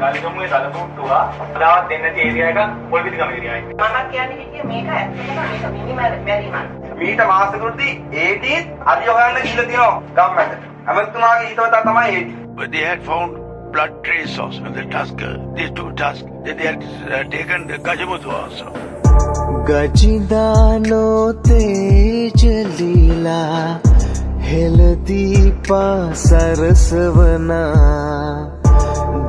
ගල්ගමුවේ දලපුට්ටුවා අදාවත් දෙන්න තියෙන ඒරියා එක පොල්විදිගම ඒරියා එක. මම කියන්නේ හිටියේ මේක ඇත්තටම මේක මිනිමැරීමක්. මීට මාසෙකදී ඒටීත් අඩිය හොයන්න ගිහිල්ලා තියෙනවා ගම්මැට. ඇමතුමාගේ හිතවතා තමයි ඒටි. But they had found blood traces in the tusker. These two tusks. They had taken the Gajamuthu also. गजिदानो तेजलीला हेलदीपा सरसवना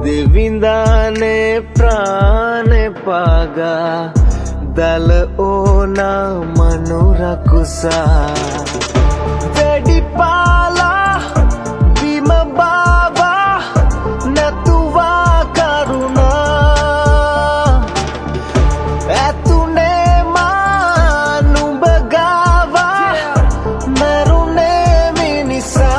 देविंदाने प्राण पागा दल ओना मनुरकुसा वेडिपाला भीम बाबा नतुवा करुणा एतुने मानुबगावा मरुने मिनिसा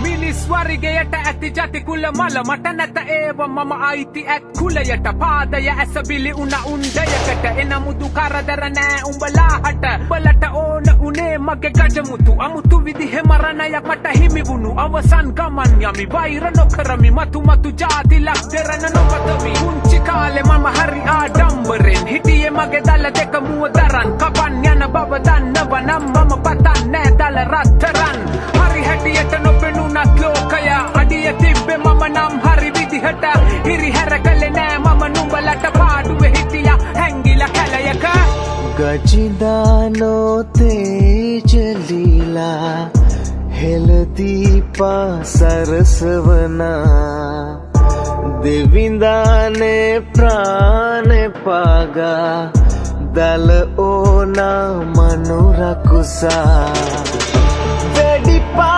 මිනිස්වරිගයට ඇති ජති කුල මල මට නැත ඒව මම අයිති ඇත් කුලයට පාදය ඇසබිලි උන උන්දයකට එන මුදු කරදර නෑ උඹලාහට බලට ඕන උනේ මගේ ගජමුතු අමුතු විදිහ මරණයක් මට හිමි වුණු අවසන් ගමන් යමි වෛර නොකරමි මතු මතු ජාති ලක් දෙරන නොපතමි පුංචි කාලේ මම හරි ආඩම්බරෙන් හිටියේ මගේ දල දෙක මුව දරන් කපන් යන බව දන්නව නම් මම පතන්නේ දල රත්තරන් හරි හැටියට නොපෙනුනත් ලෝකය අඩිය තිබ්බේ මම නම් හරි විදිහට හිරිහැර කළේ නෑ මම නුඹලට පාඩුවේ හිටියා හැංගිලා කැලයක गजिदानो तेजलीला हेलदीपा सरसवना देविंदाने प्राण पागा दल ओना मनुरकुसा वेडिपा